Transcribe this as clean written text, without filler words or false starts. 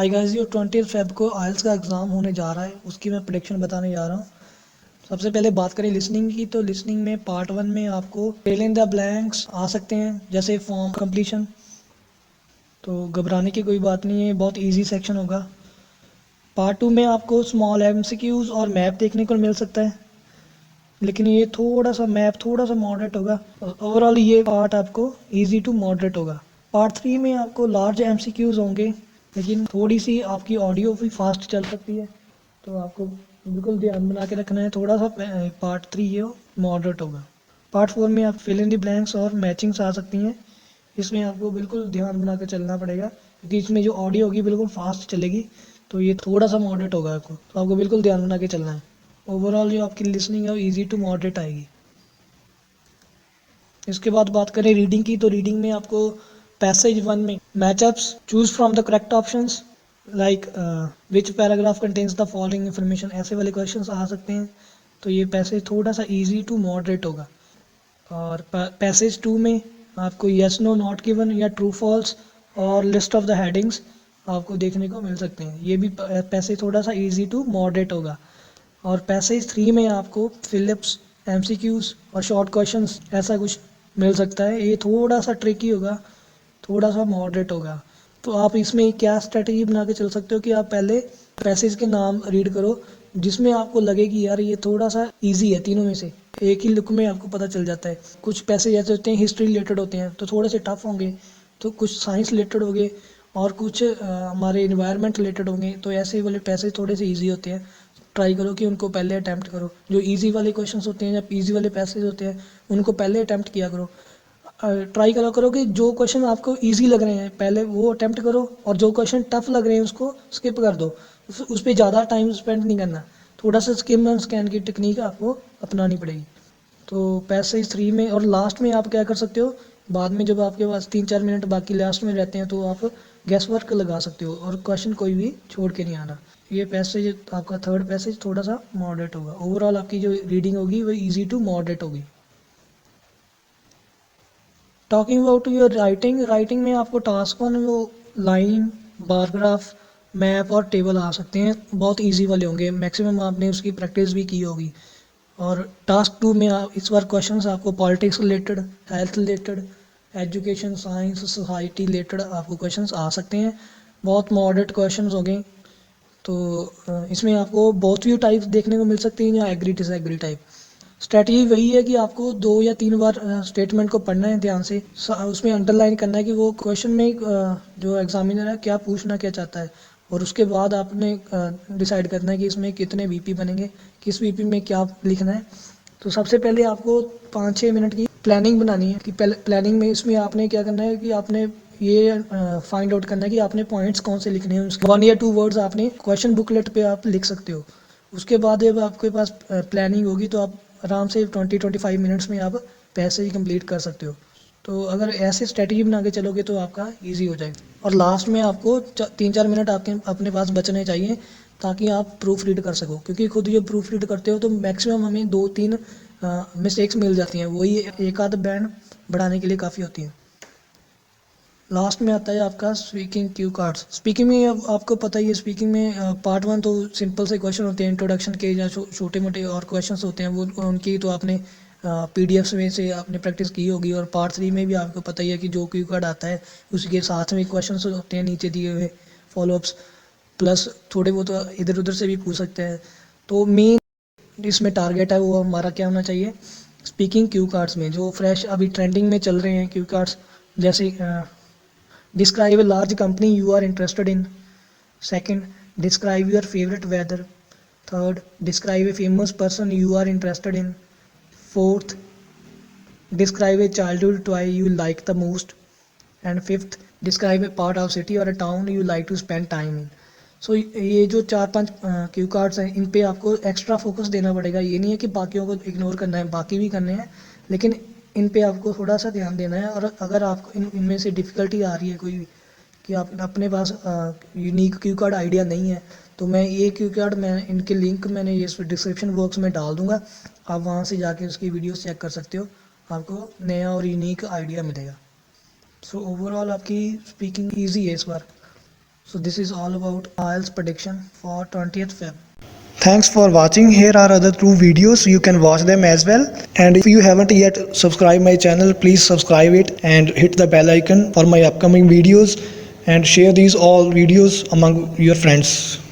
Hi guys, ये 20 Feb को आइल्स का एग्ज़ाम होने जा रहा है, उसकी मैं प्रेडिक्शन बताने जा रहा हूँ। सबसे पहले बात करें लिसनिंग की, तो लिसनिंग में पार्ट 1 में आपको फिल इन द ब्लैंक्स आ सकते हैं, जैसे फॉर्म कंप्लीशन। तो घबराने की कोई बात नहीं है, बहुत इजी सेक्शन होगा। पार्ट 2 में आपको स्मॉल एमसीक्यूज़ और मैप देखने को मिल सकता है, लेकिन ये मैप थोड़ा सा मॉडरेट होगा। ओवरऑल ये पार्ट आपको इजी टू मॉडरेट होगा। पार्ट 3 में आपको लार्ज एमसीक्यूज़ होंगे, लेकिन थोड़ी सी आपकी ऑडियो भी फास्ट चल सकती है, तो आपको बिल्कुल ध्यान बना के रखना है। थोड़ा सा पार्ट 3 ये मॉडरेट होगा। पार्ट 4 में आप फिल इन द ब्लैंक्स और मैचिंग्स आ सकती हैं। इसमें आपको बिल्कुल ध्यान बना के चलना पड़ेगा, क्योंकि इसमें जो ऑडियो होगी बिल्कुल फास्ट चलेगी, तो ये थोड़ा सा मॉडरेट होगा आपको, तो आपको बिल्कुल ध्यान बना के चलना है। ओवरऑल जो आपकी लिसनिंग है वो ईजी टू मॉडरेट आएगी। इसके बाद बात करें रीडिंग की, तो रीडिंग में आपको पैसेज 1 में matchups, choose from the correct options, like which paragraph contains the following information, ऐसे वाले क्वेश्चंस आ सकते हैं। तो ये पैसेज थोड़ा सा इजी टू मॉडरेट होगा। और पैसेज 2 में आपको यस नो नॉट गिवन या ट्रू फॉल्स और लिस्ट ऑफ द हेडिंग्स आपको देखने को मिल सकते हैं। ये भी पैसेज थोड़ा सा इजी टू मॉडरेट होगा। और पैसेज 3 में आपको फिलिप्स, एमसीक्यूज और शॉर्ट क्वेश्चंस ऐसा कुछ मिल सकता है। ये थोड़ा सा ट्रिकी होगा, थोड़ा सा मॉडरेट होगा। तो आप इसमें क्या स्ट्रेटजी बना के चल सकते हो कि आप पहले पैसेज के नाम रीड करो, जिसमें आपको लगे कि यार ये थोड़ा सा इजी है। तीनों में से एक ही लुक में आपको पता चल जाता है। कुछ पैसेज ऐसे होते हैं हिस्ट्री रिलेटेड होते हैं, तो थोड़े से टफ होंगे। तो कुछ साइंस रिलेटेड होंगे और कुछ हमारे इन्वायरमेंट रिलेटेड होंगे, तो ऐसे वाले पैसेज थोड़े से ईजी होते हैं। ट्राई करो कि उनको पहले अटैम्प्ट करो। जो इजी वाले क्वेश्चंस होते हैं या इजी वाले पैसेज होते हैं, उनको पहले अटैम्प्ट किया करो। ट्राई करो कि जो क्वेश्चन आपको इजी लग रहे हैं पहले वो अटैम्प्ट करो, और जो क्वेश्चन टफ लग रहे हैं उसको स्किप कर दो। उस पर ज़्यादा टाइम स्पेंड नहीं करना। थोड़ा सा स्किम एंड स्कैन की टेक्निक आपको अपनानी पड़ेगी। तो पैसेज 3 में और लास्ट में आप क्या कर सकते हो, बाद में जब आपके पास 3-4 मिनट बाकी लास्ट में रहते हैं, तो आप गैस वर्क लगा सकते हो और क्वेश्चन कोई भी छोड़ के नहीं आना। ये पैसेज आपका थर्ड पैसेज थोड़ा सा मॉडरेट होगा। ओवरऑल आपकी जो रीडिंग होगी वो इजी टू मॉडरेट होगी। टॉकिंग अबाउट योर राइटिंग में आपको टास्क 1 वो लाइन, बारग्राफ, मैप और टेबल आ सकते हैं। बहुत इजी वाले होंगे, मैक्सिमम आपने उसकी प्रैक्टिस भी की होगी। और टास्क 2 में आप इस बार क्वेश्चंस आपको politics related, health related, education, science, society related आपको क्वेश्चंस आ सकते हैं। बहुत मॉडरेट क्वेश्चंस होंगे। तो इसमें आपको बहुत व्यू टाइप्स देखने को मिल सकती हैं, या एग्री डिसएग्री टाइप। स्ट्रैटेजी वही है कि आपको 2 या 3 बार स्टेटमेंट को पढ़ना है ध्यान से। उसमें अंडरलाइन करना है कि वो क्वेश्चन में जो एग्जामिनर है क्या पूछना क्या चाहता है, और उसके बाद आपने डिसाइड करना है कि इसमें कितने वीपी बनेंगे, किस वीपी में क्या लिखना है। तो सबसे पहले आपको 5-6 मिनट की प्लानिंग बनानी है। कि प्लानिंग में इसमें आपने क्या करना है कि आपने ये फाइंड आउट करना है कि आपने पॉइंट्स कौन से लिखने हैं। उसके 1 या 2 वर्ड्स आपने क्वेश्चन बुकलेट पे आप लिख सकते हो। उसके बाद जब आपके पास प्लानिंग होगी, तो आप आराम से 20-25 मिनट्स में आप पैसेज कंप्लीट कर सकते हो। तो अगर ऐसे स्ट्रेटजी बना के चलोगे तो आपका इजी हो जाएगा। और लास्ट में आपको 3-4 मिनट आपके अपने पास बचने चाहिए, ताकि आप प्रूफ रीड कर सको। क्योंकि खुद जब प्रूफ रीड करते हो तो मैक्सिमम हमें 2-3 मिस्टेक्स मिल जाती हैं, वही एक आध बैंड बढ़ाने के लिए काफ़ी होती हैं। लास्ट में आता है आपका स्पीकिंग क्यू कार्ड्स। स्पीकिंग में अब आपको पता ही है, स्पीकिंग में पार्ट 1 तो सिंपल से क्वेश्चन होते हैं इंट्रोडक्शन के, या छोटे मोटे और क्वेश्चंस होते हैं, वो उनकी तो आपने पीडीएफ्स में से आपने प्रैक्टिस की होगी। और पार्ट 3 में भी आपको पता ही है कि जो क्यू कार्ड आता है उसके साथ में क्वेश्चंस होते हैं नीचे दिए हुए, फॉलोअप्स, प्लस थोड़े बहुत तो इधर उधर से भी पूछ सकते हैं। तो मेन इसमें टारगेट है वो हमारा क्या होना चाहिए, स्पीकिंग क्यू कार्ड्स में जो फ्रेश अभी ट्रेंडिंग में चल रहे हैं क्यू कार्ड्स। जैसे describe a large company you are interested in. Second, describe your favorite weather. Third, describe a famous person you are interested in. Fourth, describe a childhood toy you like the most. And fifth, describe a part of city or a town you like to spend time in. सो ये जो 4-5 cue cards हैं, इन पे आपको extra focus देना पड़ेगा। ये नहीं है कि बाकियों को इग्नोर करना है, बाकी भी करने हैं, लेकिन इन पे आपको थोड़ा सा ध्यान देना है। और अगर आपको इनमें से डिफ़िकल्टी आ रही है कोई भी, कि आप अपने पास यूनिक क्यू कार्ड आइडिया नहीं है, तो मैं ये क्यू कार्ड, मैं इनके लिंक मैंने ये डिस्क्रिप्शन बॉक्स में डाल दूँगा। आप वहाँ से जाके उसकी वीडियोस चेक कर सकते हो, आपको नया और यूनिक आइडिया मिलेगा। सो ओवरऑल आपकी स्पीकिंग ईजी है इस बार। So this is all about IELTS prediction for 20th Feb. Thanks for watching. Here are other 2 videos. You can watch them as well. And if you haven't yet subscribed my channel, please subscribe it and hit the bell icon for my upcoming videos, and share these all videos among your friends.